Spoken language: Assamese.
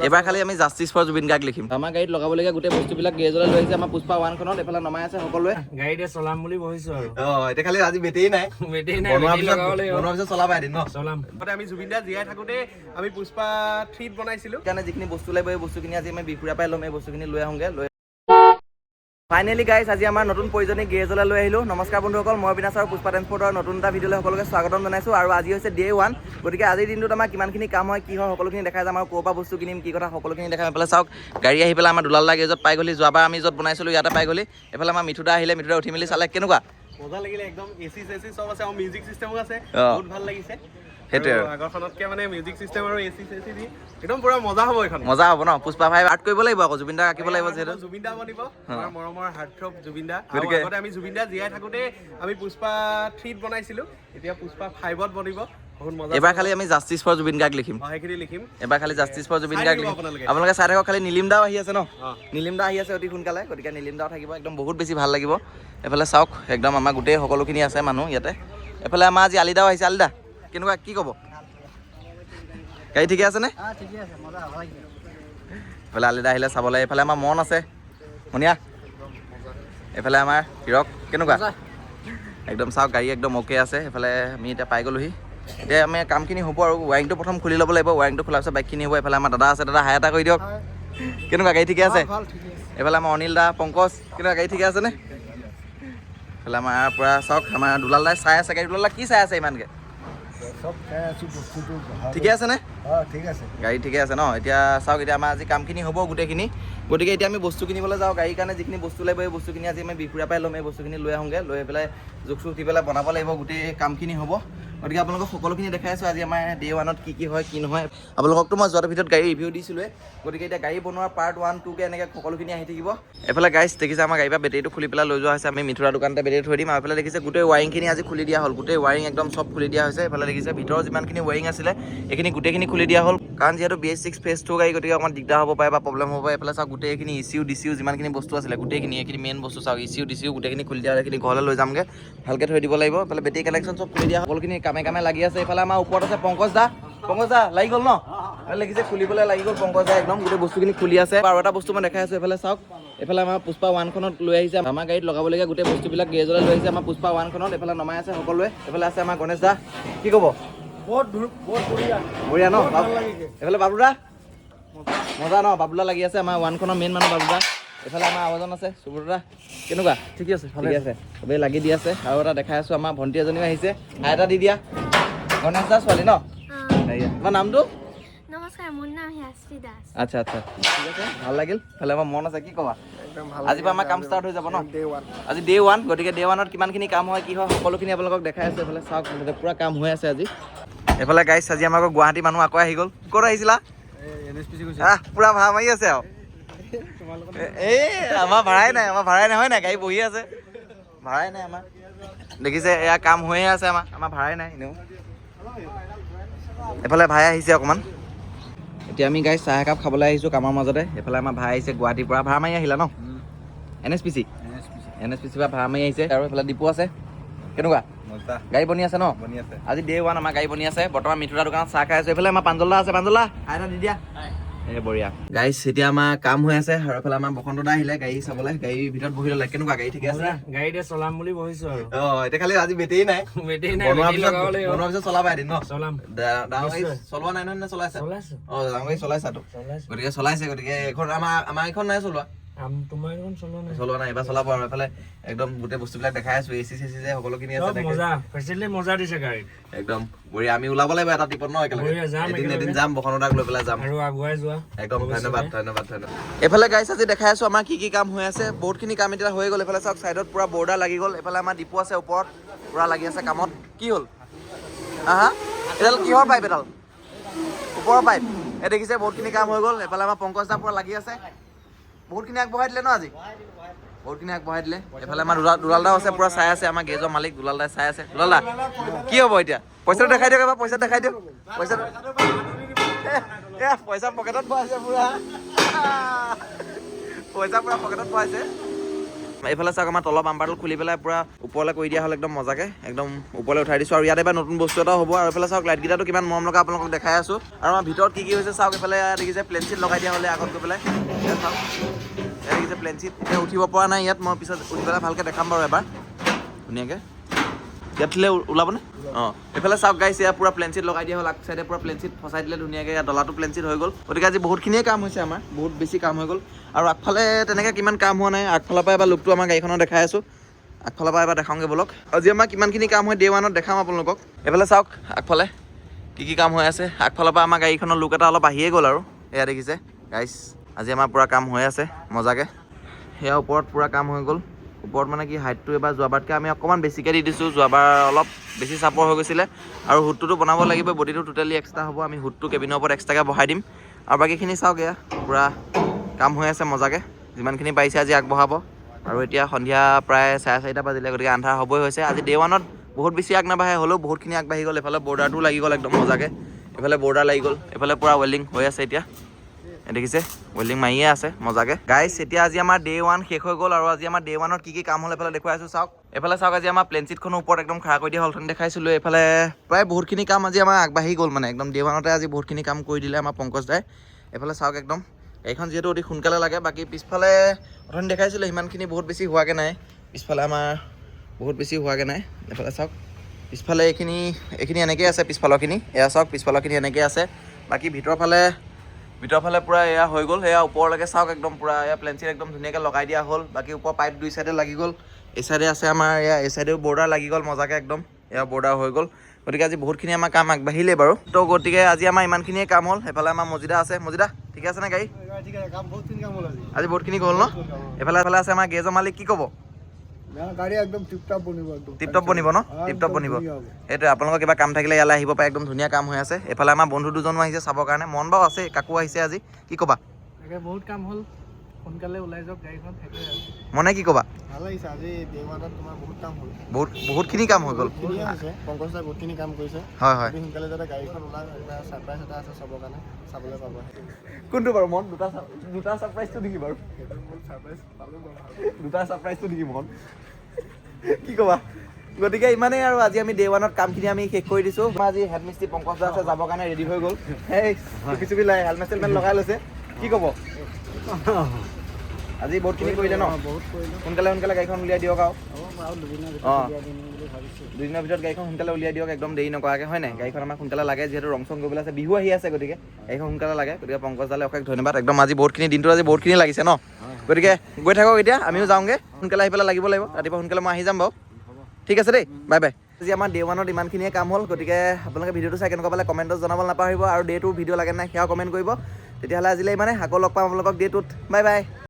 এবাৰ খালি আমি জাষ্টিস ফৰ জুবিন গাৰ্গ লিখিম। আমাৰ গাড়ীত লগাবলগীয়া গোটেই বস্তুবিলাক গেৰেজলৈ লৈ আহিছে। আমাৰ পুষ্পা 1 খনত এফালে নমাই আছে সকলোৱে। গাড়ীতে চলাম বুলি ভাবিছো আৰু। এতিয়া খালি আজি বেটেৰী নাই। বনোৱাৰ পিছত চলাবা এদিন ন? চলাম। আমি জুবিন দা জীয়াই থাকোতে আমি পুষ্পা 3 বনাইছিলো। কাৰণে যিখিনি বস্তু লাগিব এই বস্তুখিনি আজি আমি বিপুৰা পাই ল'ম। এই বস্তুখিনি লৈ আহোঁগে। ফাইনেলি গাইজ আজি আমাৰ নতুন প্ৰয়োজনী গেৰেজলৈ লৈ আহিলোঁ। নমস্কাৰ বন্ধুসকল, মই বিনাশ আৰু পুষ্পা ট্ৰেন্সপৰ্টৰ নতুন এটা ভিডিঅ'লৈ সকলোকে স্বাগতম জনাইছোঁ। আৰু আজি হৈছে ডে 1, গতিকে আজিৰ দিনটোত আমাৰ কিমানখিনি কাম হয়, কি হয়, সকলোখিনি দেখাই যাম। আৰু ক'ৰ পৰা বস্তু কিনিম, কি কথা, সকলোখিনি দেখাই পেলাই চাওক। গাড়ী আহি পেলাই আমাৰ দুলালদা গেৰেজত পাই গ'লি। যোৱাবাৰ আমি য'ত বনাইছিলোঁ ইয়াতে পাই গ'লি। এইফালে আমাৰ মিঠুদা আহিলে, মিঠুদা উঠি মেলি চালে কেনেকুৱা মজা লাগিলে একদম। এচি চেচি চব আছে আৰু মিউজিক চিষ্টেমো আছে, বহুত ভাল লাগিছে। সেইটোৱে আগৰখনতকে মানে মিউজিক চিষ্টেম আৰু এচি চেচি দি একদম পুৰা মজা হ'ব। এখন মজা হ'ব ন? পুষ্পা ভাই আৰ্ট কৰিব লাগিব আকৌ, জুবিন দাক আঁকিব লাগিব যিহেতু। জুবিন দা বনিব আমাৰ মৰমৰ হাৰ্টথ্ৰব জুবিন দা। আগতে আমি জুবিন দা জীয়াই থাকোতে আমি পুষ্পা 3 বনাইছিলো, এতিয়া পুষ্পা 5 বনিব। এবাৰ খালি আমি জাষ্টিস ফৰ জুবিন গাৰ্গ লিখিম। সেইখিনি লিখিম এবাৰ খালি জাষ্টিস ফৰ জুবিন গাৰ্গ লিখিম। আপোনালোকে চাই থাকক। খালি নীলিম দাও আহি আছে ন? নীলিম দা আহি আছে অতি সোনকালে, গতিকে নীলিম দাও থাকিব। একদম বহুত বেছি ভাল লাগিব। এইফালে চাওক, একদম আমাৰ গোটেই সকলোখিনি আছে মানুহ ইয়াতে। এইফালে আমাৰ আজি আলিদাও আহিছে। আলিদা কেনেকুৱা, কি ক'ব? গাড়ী ঠিকে আছেনে? এইফালে আলিদা আহিলে চাবলৈ। এইফালে আমাৰ মন আছে, শুনিয়া। এইফালে আমাৰ হিৰক কেনেকুৱা, একদম চাওক গাড়ী একদম অ'কে আছে। এইফালে আমি এতিয়া পাই গ'লোহি। এতিয়া আমি কামখিনি হ'ব আৰু ৱাৰিংটো প্ৰথম খুলি ল'ব লাগিব। ৱাৰিংটো খোলাৰ পিছত বাইকখিনি হ'ব। এইফালে আমাৰ দাদা আছে, দাদা হাই এটা কৰি দিয়ক। কেনেকুৱা, গাড়ী ঠিকে আছে? এইফালে আমাৰ অনিল দা, পংকজ কেনেকুৱা, গাড়ী ঠিকে আছেনে? এইফালে আমাৰ পূৰা চাওক, আমাৰ দুলাল দাই চাই আছে গাড়ী। দুলাল দা কি চাই আছে ইমানকৈ? ঠিকে আছে নে? গাড়ী ঠিকে আছে ন? এতিয়া চাওক, এতিয়া আমাৰ আজি কামখিনি হ'ব গোটেইখিনি। গতিকে এতিয়া আমি বস্তু কিনিবলৈ যাওঁ। গাড়ীৰ কাৰণে যিখিনি বস্তু লাগিব এই বস্তুখিনি আজি আমি বিপুৰা পাই ল'ম। এই বস্তুখিনি লৈ আহোঁগৈ, লৈ পেলাই জোখ চোখ দি পেলাই বনাব লাগিব। গোটেই কামখিনি হ'ব। গতিকে আপোনালোকক সকলোখিনি দেখাই আছোঁ আজি আমাৰ ডে 1ত কি হয় কি নহয়। আপোনালোককতো মই যোৱাটো ভিতৰত গাড়ী ৰিভিউ দিছিলোঁৱে। গতিকে এতিয়া গাড়ী বনোৱাৰ পাৰ্ট 1, 2কৈ এনেকৈ সকলোখিনি আহি থাকিব। এইফালে গাইজ দেখিছে আমাৰ গাড়ীৰ পৰা বেটেৰীটো খুলি পেলাই লৈ যোৱা হৈছে। আমি মিঠুৰা দোকানতে বেটেৰী থৈ দিম। আৰু এইফালে দেখিছে গোটেই ৱাৰিংখিনি আজি খুলি দিয়া হ'ল। গোটেই ৱাৰিং একদম চব খুলি দিয়া হৈছে। এইফালে দেখিছে ভিতৰৰ যিমানখিনি ৱাৰিং আছিলে এইখিনি গোটেইখিনি খুলি দিয়া হ'ল। কাৰণ যিহেতু BS6 ফেজ 2 গাড়ী, গতিকে অকণমান দিগদাৰ হ'ব পাৰে বা প্ৰব্লেম হ'ব পাৰে। এইফালে চাওক গোটেইখিনি ECU DCU যিমানখিনি বস্তু আছিলে গোটেইখিনি, এইখিনি মেইন বস্তু চাওক, ECU DCU গোটেইখিনি খুলি দিয়া। এইখিনি ঘৰলৈ লৈ যামগৈ, ভালকৈ থৈ দিব লাগিব। এইফালে বেটেৰী কালেকশ্যন চব খুলি দিয়া, সকলোখিনি কামে কামে লাগি আছে। এইফালে আমাৰ ওপৰত আছে পংকজ দা। পংকজ দা লাগি গ'ল ন? লাগিছে খুলিবলৈ লাগি গ'ল পংকজ দা, একদম গোটেই বস্তুখিনি খুলি আছে। আৰু এটা বস্তু মই দেখাই আছোঁ। এইফালে চাওক, এইফালে আমাৰ পুষ্পা 1 খনত লৈ আহিছে। আমাৰ গাড়ীত লগাবলগীয়া গোটেই বস্তুবিলাক গেৰেজলৈ লৈ আহিছে। আমাৰ পুষ্পা 1 খনত এইফালে নমাই আছে সকলোৱে। এইফালে আছে আমাৰ গণেশ দা, কি ক'ব? বহুত বঢ়িয়া ন? এইফালে বাবুদা মজা ন? বাবুদা লাগি আছে, আমাৰ 1 খনৰ মেইন মানুহ বাবুদা। এইফালে আমাৰ আৱাজন আছে, সুব্ৰতা কেনেকুৱা? ঠিকে আছে, ঠিকে আছে, চবেই লাগি দি আছে। আৰু এটা দেখাই আছোঁ, আমাৰ ভণ্টি এজনীও আহিছে, হাই এটা দি দিয়া। গণেশ দা ছোৱালী ন? তোমাৰ নামটো? নমস্কাৰ, মোৰ নাম হিয়াশ্ৰী দাস। আচ্ছা আচ্ছা, ঠিক আছে, ভাল লাগিল। এইফালে আমাৰ মন আছে, কি ক'বা? আজিৰ পৰা আমাৰ কাম ষ্টাৰ্ট হৈ যাব ন? আজি ডে 1, গতিকে ডে 1ত কিমানখিনি কাম হয় কি হয় সকলোখিনি আপোনালোকক দেখাই আছোঁ। এইফালে চাওক পুৰা কাম হৈ আছে আজি। এইফালে গাইছ আজি আমাৰ গুৱাহাটী মানুহ আকৌ আহি গ'ল। ক'ত আহিছিলা? পুৰা ভাড়া মাৰি আছে আৰু এই আমাৰ ভাড়াই নাই, আমাৰ ভাড়াই নাই, হয় নাই? গাড়ী বহি আছে, ভাড়াই নাই আমাৰ। দেখিছে এয়া কাম হৈয়ে আছে আমাৰ ভাড়াই নাই এনেও। এইফালে ভাই আহিছে অকণমান। এতিয়া আমি গাড়ী চাহ একাপ খাবলৈ আহিছোঁ কামৰ মাজতে। এইফালে আমাৰ ভাই আহিছে গুৱাহাটীৰ পৰা, ভাড়া মাৰি আহিলা ন? NSPC পৰা ভাড়া মাৰি আহিছে। আৰু এইফালে ডিপু আছে, কেনেকুৱা? গাড়ী বনি আছে ন? আজি ডে 1 আমাৰ গাড়ী বনি আছে। বৰ্তমান মিঠুৰা দোকানত চাহ খাই আছোঁ। এইফালে আমাৰ পাঞ্জলদা আছে, পাঞ্জলদা হাই এটা দি দিয়া। বঢ়িয়া গাইছ, এতিয়া আমাৰ কাম হৈ আছে। আৰু এইফালে আমাৰ বসন্ত দা আহিলে গাড়ী চাবলৈ, গাড়ীৰ ভিতৰত বহি ল'লে। কেনেকুৱা, গাড়ী ঠিকে আছে? গাড়ীতে চলাম বুলি ভাবিছো আৰু। এতিয়া খালি আজি বেটেৰী নাই। বনোৱাৰ পিছত চলাবা এদিন ন? চলাম। ডাঙৰ গাড়ী চলোৱা নাই নহয় নে চলাইছা? ডাঙৰ গাড়ী চলাইছাতো, গতিকে চলাইছে। গতিকে এইখন আমাৰ এইখন নাই চলোৱা। তোমাৰ এখন চলোৱা নাই, এবাৰ চলাব। আৰু এইফালে একদম গোটেই বস্তুবিলাক দেখাই আছোঁ। AC চেচি যে সকলোখিনি আছে, মজা দিছে গাড়ী একদম বঢ়িয়া। আমি ওলাব লাগিব এটা ট্ৰিপত ন? একেলগে এদিন যাম, বসন্তদাক লৈ পেলাই যাম আৰু আগুৱাই যোৱা। একদম ধন্যবাদ। এইফালে গাইছ আজি দেখাই আছোঁ আমাৰ কি কাম হৈ আছে। বহুতখিনি কাম এতিয়া হৈ গ'ল। এইফালে চাওক চাইডত পুৰা বৰ্ডাৰ লাগি গ'ল। এইফালে আমাৰ ডিপু আছে ওপৰত, পুৰা লাগি আছে কামত। কি হ'ল? হা এডাল কিহৰ পাইপ? এডাল ওপৰৰ পাইপ। এই দেখিছে বহুতখিনি কাম হৈ গ'ল। এইফালে আমাৰ পংকজ দা পুৰা লাগি আছে, বহুতখিনি আগবঢ়াই দিলে ন? আজি বহুতখিনি আগবঢ়াই দিলে। এইফালে আমাৰ দুলাল দাও আছে, পুৰা চাই আছে। আমাৰ গেৰেজৰ মালিক দুলাল দাই চাই আছে। দুলাল দা কি হ'ব এতিয়া? পইচাটো দেখাই দিয়ক এবাৰ, পইচা দেখাই দিয়ক। পইচা পকেটত ভৰাইছে পুৰা, পইচা পুৰা পকেটত ভৰাইছে। এইফালে চাওক আমাৰ তলৰ বাম্পাৰটো খুলি পেলাই পুৰা ওপৰলৈ কৰি দিয়া হ'ল একদম মজাকে একদম ওপৰলৈ উঠাই দিছোঁ আৰু ইয়াত এবাৰ নতুন বস্তু এটাও হ'ব আৰু এইফালে চাওক লাইটকেইটাটো কিমান মৰম লগা আপোনালোকক দেখাই আছোঁ আৰু আমাৰ ভিতৰত কি হৈছে চাওক এইফালে দেখিছে প্লেন চিট লগাই দিয়া হ'লে আগত গৈ পেলাই ইয়াত চাওক ইয়াত দেখিছে প্লেন চিট এতিয়া উঠিব পৰা নাই ইয়াত মই পিছত উঠি পেলাই ভালকৈ দেখাম বাৰু এবাৰ ধুনীয়াকৈ ইয়াত উঠিলে ওলাবনে অঁ এইফালে চাওক গাইছে ইয়াত পুৰা প্লেন চিট লগাই দিয়া হ'ল আগ চাইডে পুৰা প্লেন চিট ফচাই দিলে ধুনীয়াকৈ ইয়াত ডলাটো প্লেন চিট হৈ গ'ল গতিকে আজি বহুতখিনিয়ে কাম হৈছে আমাৰ বহুত বেছি কাম হৈ গ'ল আৰু আগফালে তেনেকৈ কিমান কাম হোৱা নাই আগফালৰ পৰা এবাৰ লুকটো আমাৰ গাড়ীখনত দেখাই আছোঁ আগফালৰ পৰা এবাৰ দেখাওঁগৈ বলক আজি আমাৰ কিমানখিনি কাম হয় ডে 1ত দেখাম আপোনালোকক এইফালে চাওক আগফালে কি কাম হৈ আছে আগফালৰ পৰা আমাৰ গাড়ীখনৰ লুক এটা অলপ আহিয়ে গ'ল আৰু এয়া দেখিছে গাইছ আজি আমাৰ পূৰা কাম হৈ আছে মজাকৈ সেয়া ওপৰত পূৰা কাম হৈ গ'ল ওপৰত মানে কি হাইটটো এবাৰ যোৱাবাৰতকৈ আমি অকণমান বেছিকৈ দি দিছোঁ যোৱাবাৰ অলপ বেছি চাপৰ হৈ গৈছিলে আৰু হুডটোতো বনাব লাগিব বডিটো টোটেলি এক্সট্ৰা হ'ব আমি হুডটো কেবিনৰ ওপৰত এক্সট্ৰাকৈ বহাই দিম আৰু বাকীখিনি চাওক এয়া পূৰা কাম হৈ আছে মজাকৈ যিমানখিনি পাৰিছে আজি আগবঢ়াব আৰু এতিয়া সন্ধিয়া প্ৰায় 4:30 বাজিলে গতিকে আন্ধাৰ হ'বই হৈছে আজি ডে 1ত বহুত বেছি আগ নাবাঢ়ে হ'লেও বহুতখিনি আগবাঢ়ি গ'ল এইফালে বৰ্ডাৰটো লাগি গ'ল একদম মজাকৈ এইফালে বৰ্ডাৰ লাগি গ'ল এইফালে পূৰা ৱেল্ডিং হৈ আছে এতিয়া দেখিছে ৱেল্ডিং মাৰিয়ে আছে মজাকৈ গাইছ এতিয়া আজি আমাৰ ডে 1 শেষ হৈ গ'ল আৰু আজি আমাৰ ডে 1ত কি কাম হ'ল এইফালে দেখুৱাই আছোঁ চাওক এইফালে চাওক আজি আমাৰ প্লেন চিটখনৰ ওপৰত একদম খাৰা কৰি দিয়া হ'ল দেখাইছিলোঁ এইফালে প্ৰায় বহুতখিনি কাম আজি আমাৰ আগবাঢ়ি গ'ল মানে একদম ডে 1তে আজি বহুতখিনি কাম কৰি দিলে আমাৰ পংকজ দাই এইফালে চাওক একদম এইখন যিহেতু অতি সোনকালে লাগে বাকী পিছফালে অথনি দেখাইছিলোঁ সিমানখিনি বহুত বেছি হোৱাকৈ নাই পিছফালে আমাৰ বহুত বেছি হোৱাকৈ নাই এইফালে চাওক পিছফালে এইখিনি এনেকৈ আছে পিছফালৰখিনি এয়া চাওক পিছফালৰখিনি এনেকৈ আছে বাকী ভিতৰৰ ফালে পূৰা এয়া হৈ গ'ল এয়া ওপৰলৈকে চাওক একদম পূৰা এয়া প্লেন চিট একদম ধুনীয়াকৈ লগাই দিয়া হ'ল বাকী ওপৰ পাইপ দুই চাইডে লাগি গ'ল এই চাইডে আছে আমাৰ এয়া এই চাইডেও বৰ্ডাৰ লাগি গ'ল মজাকৈ একদম এয়া বৰ্ডাৰ হৈ গ'ল গতিকে আজি বহুতখিনি আমাৰ কাম আগবাঢ়িলে বাৰু তো গতিকে আজি আমাৰ ইমানখিনিয়ে কাম হ'ল সেইফালে আমাৰ মজিদা আছে মজিদা ঠিকে আছে নে গাড়ী আজি বহুতখিনি হ'ল ন এইফালে আছে আমাৰ গেৰেজৰ মালিক কি ক'ব গাড়ী একদম টিপটপ বনিব টিপটপ বনিব ন টিপটপ বনিব এইটোৱে আপোনালোকৰ কিবা কাম থাকিলে ইয়ালৈ আহিব পাৰে একদম ধুনীয়া কাম হৈ আছে এইফালে আমাৰ বন্ধু দুজনো আহিছে চাবৰ কাৰণে মন বাৰু আছে কাকো আহিছে আজি কি ক'বা বহুত কাম হ'ল সোনকালে ওলাই যাওক গাড়ীখন মনে কি ক'বা ভাল লাগিছে আজি ডে 1ত তোমাৰ বহুত কাম হ'ল বহুতখিনি কাম হৈ গ'ল পংকজ দাই বহুতখিনি কাম কৰিছে হয় সোনকালে যাতে গাড়ীখন ওলাই ছাৰপ্ৰাইজ এটা আছে চবৰ কাৰণে চাবলৈ পাব কোনটো বাৰু মন দুটা ছাৰপ্ৰাইজটো নেকি বাৰু ছাৰপ্ৰাইজ পালোঁ দুটা ছাৰপ্ৰাইজটো নেকি মন কি ক'বা গতিকে ইমানেই আৰু আজি আমি ডে 1ত কামখিনি আমি শেষ কৰি দিছোঁ আমাৰ আজি হেড মিস্ত্ৰী পংকজ দা আছে যাবৰ কাৰণে ৰেডি হৈ গ'ল সেই চুপি হেলমেট চেলমেট লগাই লৈছে কি ক'ব আজি বহুতখিনি কৰিলে ন বহুত কৰিলোঁ সোনকালে গাড়ীখন উলিয়াই দিয়ক আৰু অঁ দিম বুলি ভাবিছোঁ দুদিনৰ ভিতৰত গাড়ীখন সোনকালে উলিয়াই দিয়ক একদম দেৰি নকৰাকৈ হয় নাই গাড়ীখন আমাক সোনকালে লাগে যিহেতু ৰং চং কৰিবলৈ আছে বিহু আহি আছে গতিকে গাড়ীখন সোনকালে লাগে গতিকে পংকজ দালে অশেষ ধন্যবাদ একদম আজি দিনটো আজি বহুতখিনি লাগিছে ন গতিকে গৈ থাকক এতিয়া আমিও যাওঁগৈ সোনকালে আহি পেলাই লাগিব ৰাতিপুৱা সোনকালে মই আহি যাম বাৰু ঠিক আছে দেই বাই বাই আজি আমাৰ ডে 1ত ইমানখিনিয়ে কাম হ'ল গতিকে আপোনালোকে ভিডিঅ'টো চাই কেনেকুৱা পালে কমেণ্টত জনাবলৈ নাপাহৰিব আৰু ডে 2 ভিডিঅ' লাগে নাই সেয়াও কমেণ্ট কৰিব তেতিয়াহ'লে আজিলৈ ইমানে আকৌ লগ পাম আপোনালোকক ডে 2ত বাই বাই